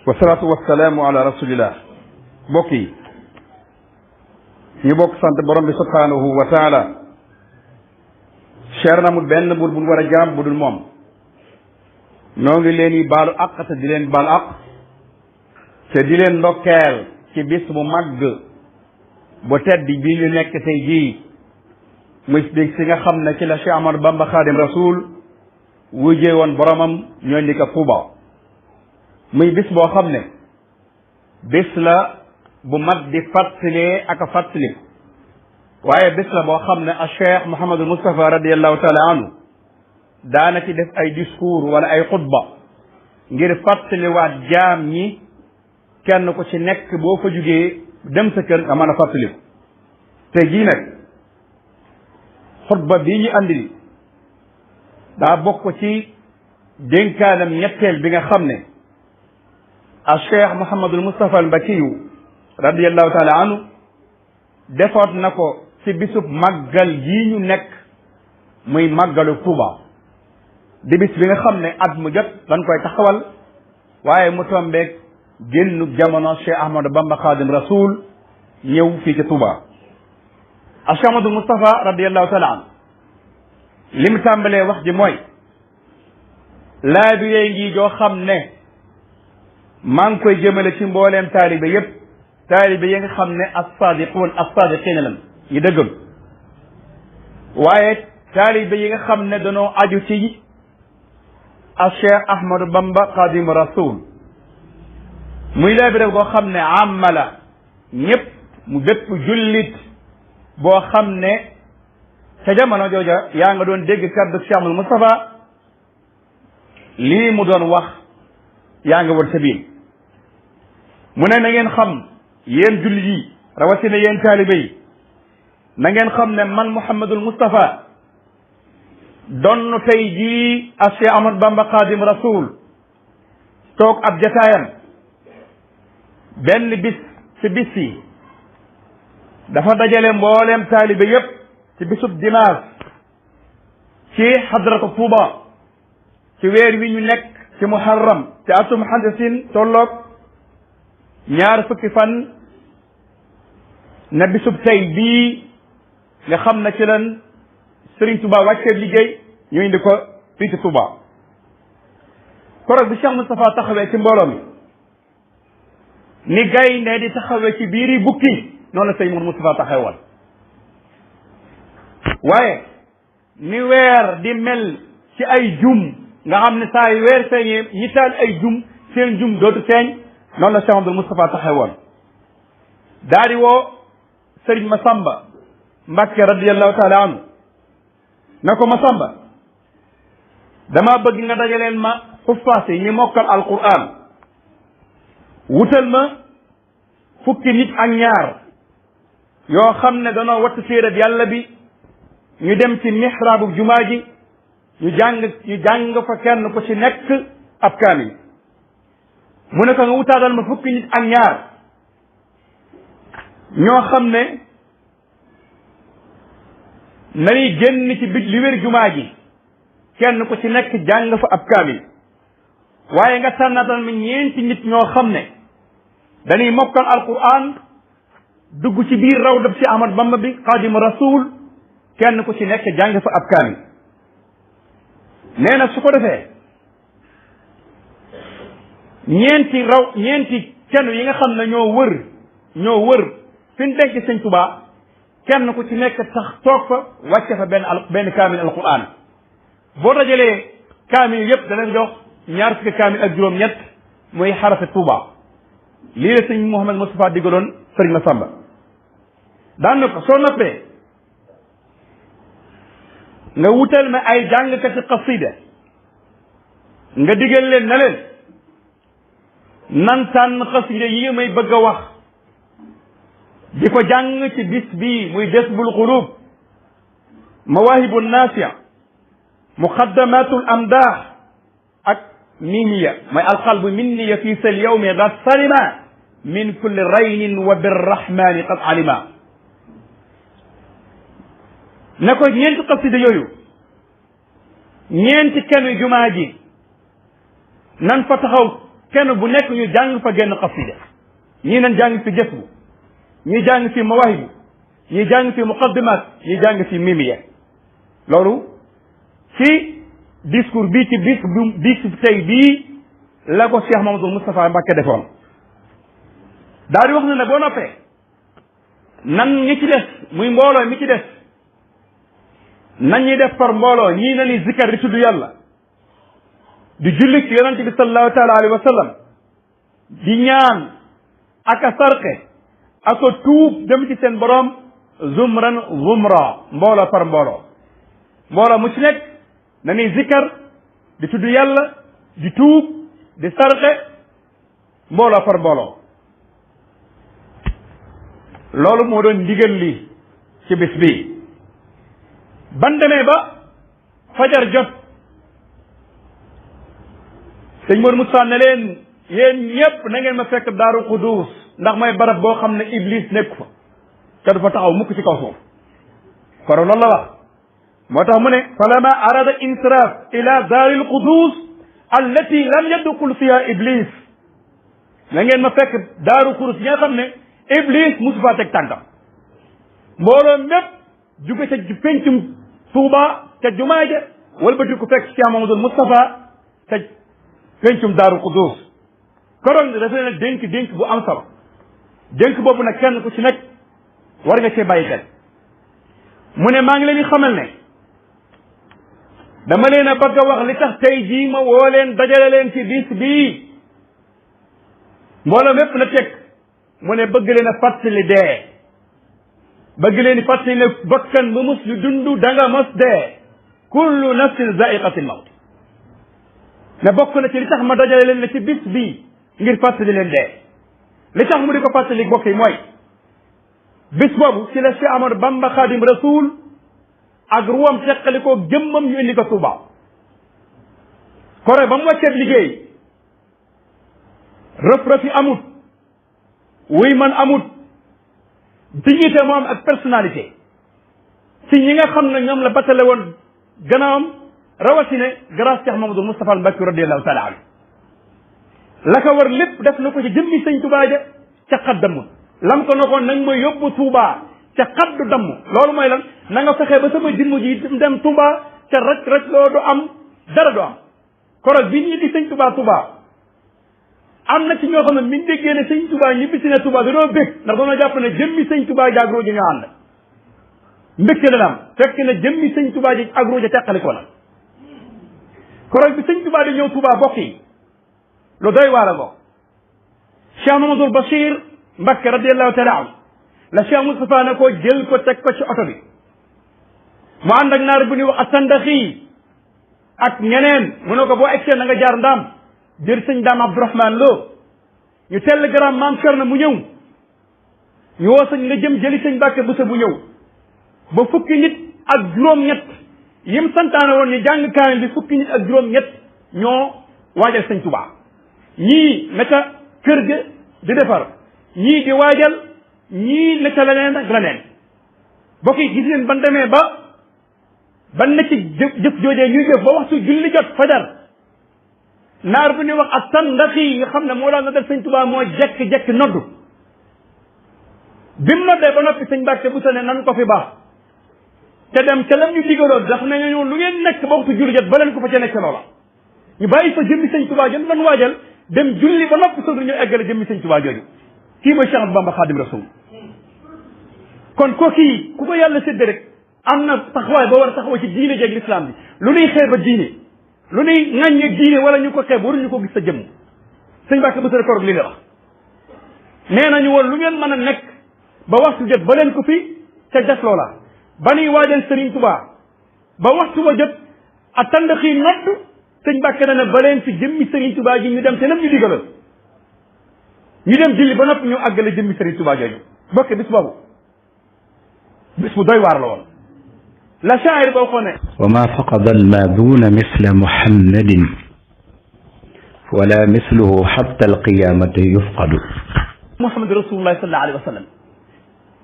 wasalaatu wasalaamu ala rasulillah. mbokk yi ñu bokk sant borom bi subhanahu wa taala. cher na amul benn buur bu ñu war a jaam bu dul moom. noo ngi leen yi baalu àq te di leen baal àq te di leen ndokkeel ci bis bu màgg bu tedd bi ñu nekk tey jii muy bis si nga xam ne ci la Cheikh Ahmadou Bamba Xaadim Rasul wujjee woon boromam ñoo ndi ko Tuuba. muy bis boo xam ne bis la bu mat di fàttalee ak a fàttali waaye bis la boo xam ne a Cheikh Mouhamadul Moustapha radiallahu taala anhu daana ci def ay discours wala ay xutba ngir fàttaliwaat jaam ñi kenn ku ci nekk boo fa jugee dem sa kër nga mën a fàttaliku. te jii nag xutba bii ñu andil daa bokk ci dénkaanam ñetteel bi nga xam ne a Cheikh Mouhamadul Moustapha al Mbakiyu radiallahu taala anhu defoot na ko ci bisub màggal jii ñu nekk muy màggalu Tuuba di bis bi nga xam ne at mu jot dañ koy taxawal waaye mu tombeeg génnu jamono Cheikh Ahmadou Bamba Xaadim Rasul ñëw fii ci Tuuba. a Cheikh Ahmadul Moustapha radiallahu taala anhu li mu tàmbalee wax ji mooy laa bi yey ngi joo xam ne maa ngi koy jëmale ci mbooleem taalibe yépp taalibe yi nga xam ne as-saadiqiina lan ñu dëggam waaye taalibe yi nga xam ne danoo aju ci a Cheikh Ahmadou Bamba Xaadim Rasul muy laa bi rek boo xam ne amma la ñëpp mu bépp jullit boo xam ne ca jamono jooja yaa nga doon dégg kàddu Cheikh Ahmadou Moustapha lii mu doon wax yaa nga war sa biir mu ne na ngeen xam yéen jullit yi rawatina yéen taalibe yi na ngeen xam ne man Mouhamadul Moustapha donn tey jii a Cheikh Ahmadou Bamba Xaadim Rasul toog ab jataayam benn bis ci bis yi dafa dajale mbooleem taalibe yépp ci bisub dimanche ci xadratu Tuuba ci weer wi ñu nekk ci muharram ci atum xandasin tolloog ñaar fukki fan na bisub tey bii nga xam na ci lan Sëriñ Tuuba wàcceeb liggéey ñu indi ko fii ci Tuuba. korog bi Cheikh Moustapha taxawee ci mbooloo mi ni gaynde di taxawee ci biiri bukki noonu la sëñ Moustapha taxawoon waaye ni weer di mel ci ay jum nga xam ne saa yu weer feeñee ñi taal ay jum seen jum dootu feeñ noonu la Cheikh Abdoul Moustapha taxawoon daa di woo Sëriñ Masamba Mbàkke radiallahu taala anhu na ko Masamba dama bëgg nga dajaleen ma xuffaas yi ñi mokkal alquran wutal ma fukki nit ak ñaar yoo xam ne danoo wattu téereb yàlla bi ñu dem ci mihraabu jumaa ji ñu jàng fa kenn ku ci nekk ab kaamil mu ne ko nga wutaatal ma fukki nit ak ñaar ñoo xam ne nañuy génn ci bit li wér jumaa ji kenn ku ci nekk jàng fa ab kaamil waaye nga tànnatal ma ñeenti nit ñoo xam ne dañuy mokkal alquran dugg ci biir rawdab si Ahmad Bamba bi Xaadim Rasul kenn ku ci nekk jàng fa ab kaamil nee na su ko defee ñeenti kenn yi nga xam ne ñoo wër fi ñu denc Sëñ Tuubaa kenn ku ci nekk tax toog fa wàcce fa benn kaamil alquran boo dajalee kaamil yépp dana jox ñaar fukki kaamil ak juróom-ñett muy xarafi Tuuba lii la sëñ Mouhamed Moustapha digaloon sëriñ Masamba daan na ko soo noppee nga wutal ma ay jàngkati xasida nga digal leen na leen nan tànn xasida yi may bëgg a wax di ko jàng ci bis bii muy Jasbul Qulub Mawaahibu Naafi'a Muqaddamatul Amdaax ak mimiya mooy alqalbu minniya fi sal yawmi qad salima min kulli raynin wa birrahmani qad alima ne ko ñeenti xasida yooyu ñeenti kenu jumaa ji nan fa taxaw kenn bu nekk ñu jàng fa genn xasida ñii nañ jàng fi jës bu ñii jàng fi mawaahibu ñii jàng fi muqaddimat ñii jàng fi mimiya loolu ci discours bii ci bis tey bii la ko Cheikh Mamadou Moustapha Mbacké defoon daal di wax na ne boo noppee nan ñi ci des muy mbooloo mi ci des nan ñuy def par mbooloo ñii na ni zikkar di tudd yàlla di julli ci yonente bi sallallahu taala alayhi wa sallam di ñaan ak a sarxe ak a tuub dem ci seen borom zumran zumra mbooloo par mbooloo mbooloo mu ci nekk na ni zikkar di tudd yàlla di tuub di sarxe mbooloo par mbooloo loolu moo doon ndigal li ci bis bi ban demee ba fajar jot sëñ Mor Moussa ne leen yéen ñëpp na ngeen ma fekk daaru Quddus ndax mooy barab boo xam ne Iblis nekk fa te du fa taxaw mukk ci kaw suuf kon loolu la wax moo tax mu ne falama arada insiraf ila daaril Quddus allati lam yadxul fiha Iblis na ngeen ma fekk daaru Quddus yi nga xam ne Iblis musu faa teg tànkam mbooloo mépp jóge ca pencum Touba ca jumaa ja walbati ku fekk Cheikh Mamadou Moustapha ca pencum Daaru Quddus koroon dafa leen dénk bu am solo dénk boobu nag kenn ku ci nekk war nga cee bàyyi xel mu ne maa ngi leen di xamal ne dama leen a bëgg a wax li tax tey jii ma woo leen dajale leen ci bis bii mbooloo mépp na teg mu ne bëgg leen a fàttali dee bëgg leen di fàttali ne bakkan bu mus lu dund da nga mos dee kullu nafsin zaiqatil mawt ne bokk na ci li tax ma dajale leen ne ci bis bii ngir fàttali leen dee li tax mu di ko fàttali bokk yi mooy bis boobu ci la Cheikh Amadou Bamba Khadim Rasoul ak ruwam teqali ko jëmmam ñu indi ko Touba kore ba mu wàcceet liggéey rëf-rëf yi amut wuy man amut dignité moom ak personnalité ci ñi nga xam ne ñoom la batale woon gannaawam rawatine grâce Cheikh Mamadou Moustapha Mbacké radiyallahu taala anhu la ko war lépp def na ko ci jëmmi sëñ Touba ja ca xaddamul lam ko nokoon nag ma yóbbu Touba ca xaddu damm loolu mooy lan na nga fexe ba sama jëmm ji dem Touba ca raj loo du am dara du am korog bi ñi di sëñ Touba am na ci ñoo xam ne mi ngi déggee ne sëñ Touba ñibbi si ne Touba dañoo bég ndax dañoo jàpp ne jëmmi sëñ Touba ji ak ruuja ñoo ànd mbégte la am fekk ne jëmmi sëñ Touba ji ak ruuja teqali ko la korog bi sëñ Touba di ñëw Touba bokk yi lu doy waar a ko Cheikh Mamadou Bachir Mbacké radiyallahu taala anhu la Cheikh Moustapha ne ko jël ko teg ko ci oto bi mu ànd ak naar bu ñuy wax Asandaxi ak ñeneen mu ne ko boo egsee na nga jaar ndaam jër sëñ daam Abdourahman Lo ñu télégramme maam Cerno mu ñëw ñu woo sëñ nga jëm jëli sëñ Mbàkke Buso bu ñëw ba fukki nit ak juróom-ñett yim santaane woon ñu jàng kaamil bi fukki nit ak juróom-ñett ñoo waajal sëñ Tuubaa ñii ne ca kër ga di defar ñii di waajal ñii ne ca leneen ak leneen bokk yi gis ngeen ban demee ban na ci jëf joojee ñuy jëf ba waxtu julli jot fajar naar bu ñuy wax ak tan ndax yi nga xam ne moo daan na def sëñ Tuubaa moo jekk-jekk noddu bi mu noddee ba noppi sëñ Mbàkke bu ne nan ko fi baax te dem ca lam ñu digaloon ndax ne ñu lu ngeen nekk ba waxtu julli jot ba leen ko fa ca nekk loola ñu bàyyi fa jëmmi sëñ Tuubaa jëm doon waajal dem julli ba noppi soog ñu eggale jëmmi sëñ Tuubaa jooju kii mooy Cheikh Ahmadou Bamba Khadim Rasoul kon kooki ku ko yàlla sédd rek am na taxawaay ba war a taxawa ci diine jeeg l'islam bi lu nuy xeeb ba diine lu nuy ŋàññeeg diine wala ñu ko xeeb waruñu ko gis sa jëmm sëñ Mbàkke bu sore korog li la wax nee nañu woon lu ngeen mën a nekk ba waxtu jot ba leen ko fi ca des loola ba nuy waajal Sëriñ Tuubaa ba waxtu ba jot a tandaxii nodd sëñ Mbàkke na ne ba leen fi jëmmi Sëriñ Tuubaa ji ñu dem te nam ñu digaloon ñu dem julli ba noppi ñu àggale jëmmi Sëriñ Tuubaa jooju bokke bis boobu bis bu doy waar la woon la shaa'ir boo xoo ne wa ma faqada almaaduna misla muhammadin wala misluhu xatta alqiyamati yufqadu muhammad rasulullah sallallahu alayhi wa sallam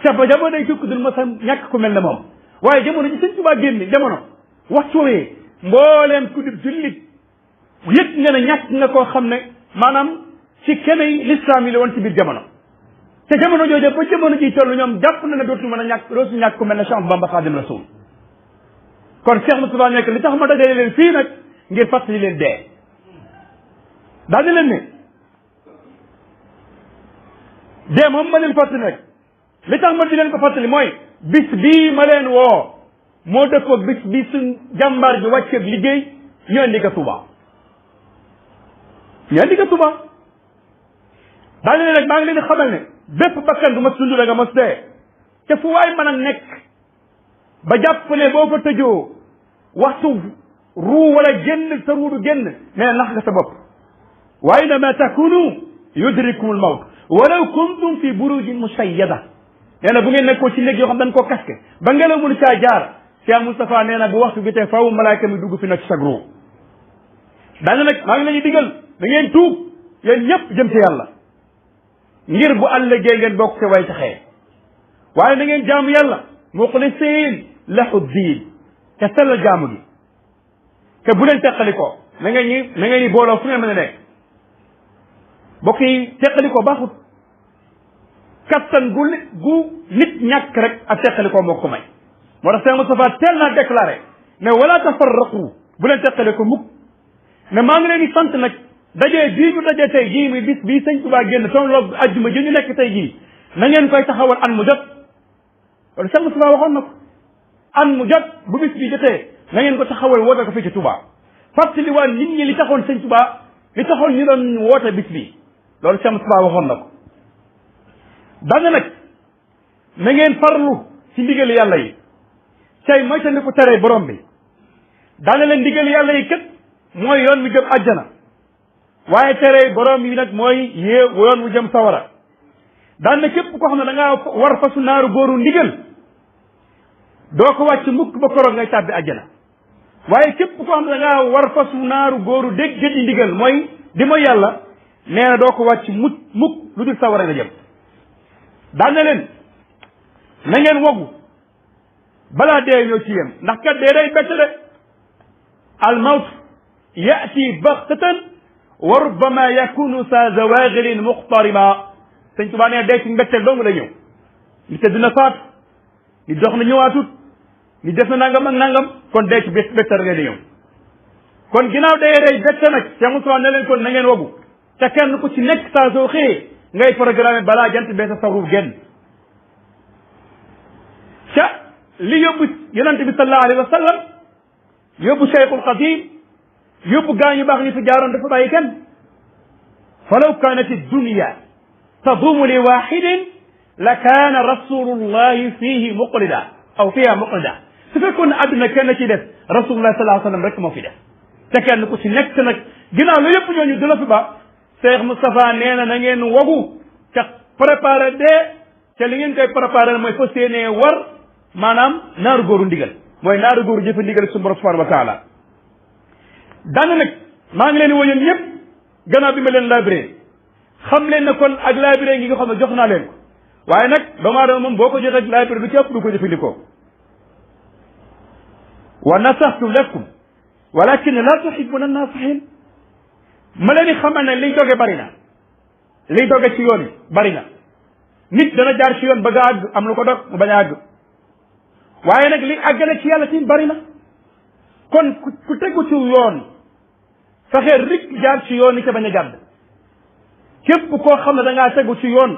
ca ba jamono day tukk dul ma sa ñàkk ku mel ne moom waaye jamono ji sëñ Tuubaa génni jamono waxtu wee mbooleem ku di jullit yëg nga ne ñàkk nga koo xam ne maanaam ci keneen l'islam yi la woon ci biir jamono te jamono jooju ba jamono ji toll ñoom jàpp na ne dootu mën a ñàkk dootu ñàkk ku mel ne Cheikh Bamba Xaadim Rasul kon Cheikh Moustapha nekk li tax ma dajale leen fii nag ngir fàttali leen dee daal di leen ne dee moom ma leen fàttali rek li tax ma di leen ko fàttali mooy bis bii ma leen woo moo dëppoo bis bi suñ jàmbaar bi wàcceeg liggéey ñu indi ko Touba ñu indi ko Touba daal di leen rek maa ngi leen di xamal ne bépp bakkan du mas dund la nga mas dee te fu waay mën a nekk ba jàpp ne boo fa tëjoo waxtu ruu wala génn sa ruu du génn mais nax nga sa bopp wa aynama takunu yudrikum al mawt walaw kuntum fi burujin mushayyada nee na bu ngeen nekkoo ci néeg yoo xam dañ koo kaske ba ngelaw mënu caa jaar Cheikh Moustapha nee na bu waxtu bi tey faaw malaayka mi dugg fi nag sag ruu daal nag maa ngi leen di digal da ngeen tuub yéen ñëpp jëm ci yàlla ngir bu àllëgee ngeen bokk ci way taxee waaye da ngeen jaamu yàlla muxlisiin lahu diin te sellal jaamu gi te bu leen teqali ko na ngeen ñi booloo fu ngeen mën a nekk bokk yi teqali ko baaxut kattan gu nit ñàkk rek ak teqali ko moo ko may moo tax Cheikh Moustapha teel naa déclaré ne wala tafarraqu bu leen teqali ko mukk ne maa ngi leen di sant nag dajee bii ñu dajee tey jii muy bis bii sëñ Tuubaa génn tolloog ajjuma ji ñu nekk tey jii na ngeen koy taxawal an mu jot loolu Cheikh Moustapha waxoon na ko an mu jot bu bis bi jotee na ngeen ko taxawal woote ko fii ci Touba fàttali waa nit ñi li taxoon sëñ Tuubaa li taxoon ñu doon woote bis bi loolu Cheikh Moustapha waxoon na ko danga nag na ngeen farlu ci ndigal yàlla yi tey moytandi ko tere borom bi daana leen ndigal yàlla yi kat mooy yoon wu jëm àjjana waaye tere borom yi nag mooy yoon wu jëm sawara daan na képp koo xam ne da ngaa war fasu naaru góoru ndigal doo ko wàcc mukk ba koroog ngay tàbbi àjjana waaye képp koo xam ne da ngaa war fasu naaru góoru dégg jëndi ndigal mooy di mooy yàlla nee na doo ko wàcc mukk lu dul sawara nga jëm daan na leen na ngeen wogu balaa dee ñëw ci yéen ndax kat dee day bett de al mawt yati baxtatan wa rubbama yakunu sa zawagirin muxtarima sëñ Tuubaa nee dee ci mbetteel dong la ñëw ni te dina faatu ni dox na ñëwaatut ni def na nangam ak nangam kon dee ci bettel nga di ñëw kon ginnaaw dee day bett nag Cheikh Moustapha ne leen kon na ngeen wogu te kenn ku ci nekk saa soo xëyee ngay programme balaa jant bee sa ruuf génn ca li yóbbu yonente bi sallallahu alayhi wa sallam yóbbu Cheikhul Xadim yóbbu gaa ñu baax ñu fi jaaroon dafa bàyyi kenn falaw kanat dunya tadumu li waxidin la kaana rasulullahi fihi muqlida aw fiha muqlida su fekkoon ne àdduna kenn ci def rasulullah sallallahu alayhi wa sallam rek moo fi def te kenn ku ci nekk nag ginnaaw lu yëpp ñooñu du la fi ba Cheikh Moustapha nee na ngeen wogu ca préparé dee ca li ngeen koy préparé mooy fas yéenee war maanaam naaru góoru ndigal mooy naaru góoru jëfe ndigal suñu borom subhanahu wa taala daana nag maa ngi leen di woo yéen ñëpp gannaaw bi ma leen labiré xam leen ne kon ak labiré ngi nga xam ne jox naa leen ko waaye nag doomu aadama moom boo ko jox ak labiré du ci ëpp du ko jëfandikoo wa nasaxtu lakum walakin la tuhibbuna nasihin ma leen di xamal ne liy doge bari na liy doge ci yoon yi bari na nit dana jaar ci yoon bëgg a àgg am lu ko dog mu bañ a àgg waaye nag li àggale ci yàlla tamit bari na kon ku tegu ci yoon fexe rik jaar ci yoon yi ca bañ a jàdd képp koo xam ne da ngaa tegu ci yoon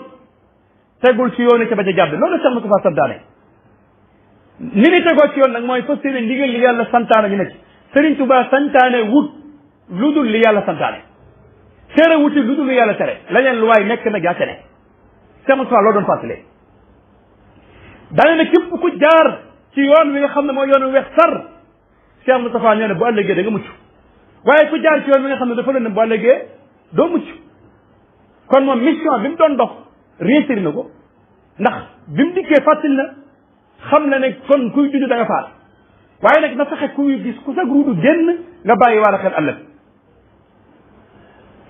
tegul ci yoon yi ca bañ a jàdd loolu Cheikh Moustapha santaane ni ni tegoo ci yoon nag mooy fas yéene ndigal li yàlla santaane ñu ne ci Serigne Touba santaane wut lu dul li yàlla santaane tere wuti lu dul li yàlla tere leneen lu waay nekk nag yaa tere Cheikh Moustapha loo doon fàttalee daane ne képp ku jaar ci yoon wi nga xam ne mooy yoon wi weex sar Cheikh Moustapha nee na bu ëllëgee da nga mucc waaye ku jaar ci yoon wi nga xam ne dafa lëndëm bu ëllëgee doo mucc kon moom mission bi mu doon dox réussir na ko ndax bi mu dikkee fàttali na xam na ne kon kuy dund da nga faat waaye nag na fexe kuy gis ku sag ruudu génn nga bàyyi waala xel ëllëg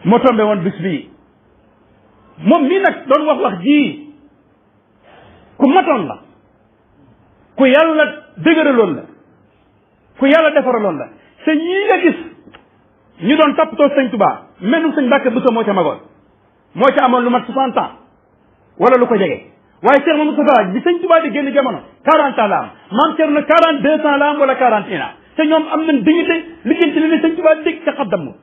moo tombé woon bis bii moom mii nag doon wax ji ku matoon la ku yàlla dëgëraloon la ku yàlla defaraloon la te ñii nga gis ñu doon toppatoo sëñ Tuubaa mennum sëñ Mbàkke Buso moo ca magoon moo ci amoon lu mat 60 ans wala lu ko jege waaye Cheikh Mamadou Moustapha bi sëñ Tuubaa di génn jamono 40 ans la am maam Cerno 42 ans la am wala 41 ans te ñoom am nañ dignité liggéey li ne sëñ Tuubaa dégg te xaddam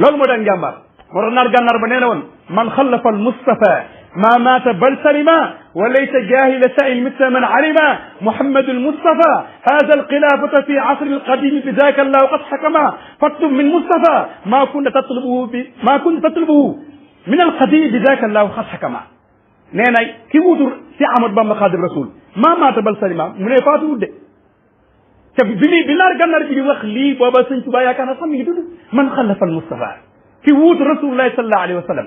loolu moo daan njàmbaar moo tax naar gànnaar ba nee na woon man xallafa al Mustafa ma maata bal salima wa laysa jahila sa'in misla man alima Muhammadu al Mustafa hada al xilafata fi asri al qadim bi daka allahu qad xakama faktub min Mustafa ma kunta tatlubuhu min al qadim bi daka allahu qad xakama nee na ki wuutur si Ahmad Bamba Xaadim Rasul ma maata bal salima mu ne faatu wudde te bi naar gànnaar bi di wax lii booba sëñ Tuubaa yaakaar na sax mi ngi dund man xalafa al Mustafa ki wuutu rasulullahi sallallahu alayhi wa sallam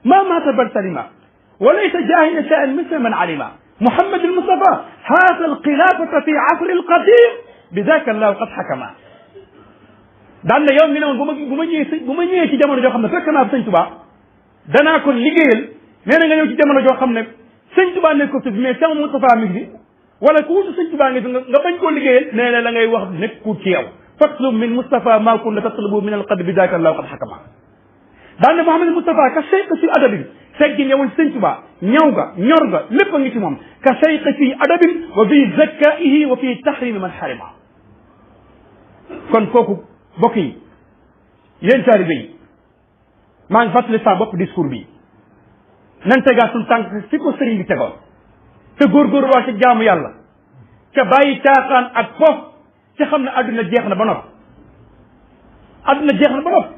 ma maata bal salima wa laysa jahila sha'an misla man alima Muhammad al Mustafa haata al xilafata fi asri al qadim bi daka allahu qad xakama daan na yow mi ne woon bu ma ñëwee ci jamono joo xam ne fekk naa sëñ Tuubaa danaa ko liggéeyal nee na nga ñëw ci jamono joo xam ne sëñ Tuubaa nekk ko fi mais sama Mustafa mi ngi wala ku wutu sëñ Tuubaa nga bañ koo liggéeyal nee na la ngay wax nekkul ci yow fatlub min Mustafa ma kunta tatlubu min alqad bi daka allahu qad xakama daan ne Muhammad Mustafa ka sayqa fi adabin teggin yowul sëñ Tuubaa ñaw ga ñor ga lépp a ngi ci moom ka sayqa fi adabin wa fi zakkaihi wa fi tahrimi man xarima kon kooku bokk yi yéen taalibe yi maa ngi fàttali sa bopp discours bi nan tegaa suñ tànk fi ko sëriñ bi tegoon te góorgóorlu waa ci jaamu yàlla ca bàyyi caaxaan ak foofu ca xam ne adduna jeex na ba noppi adduna jeex na ba noppi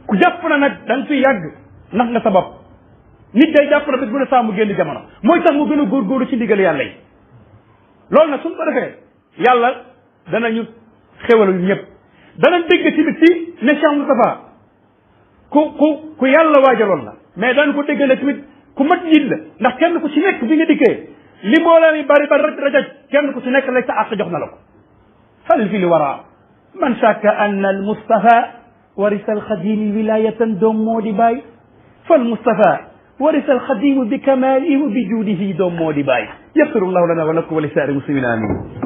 ku jàpp na nag da nga fi yàgg nax nga sa bopp nit day jàpp na bés bu ne saa mu génn jamono mooy tax mu gën a góorgóorlu ci ndigal yàlla yi loolu nag suñ ko defee yàlla danañu xéwalal ñëpp danañ dégg tamit ci ne Cheikh Moustapha ku yàlla waajaloon la mais dañ ko dégg ne tamit ku mat njiit la ndax kenn ku ci nekk bi nga dikkee li mbooloo mi bari rajaj kenn ku ci nekk lay sa àq jox na la ko fal fi li wara man shakka anna al Mustafa warisa al xadimi wilayatan doom moo di bàyyi fal Mustafa warisa al xadimu bi kamalihi wa bi juudihi doom moo di bàyyi yaghfiru llahu lana wa lakum wa li saa'iri muslimina amin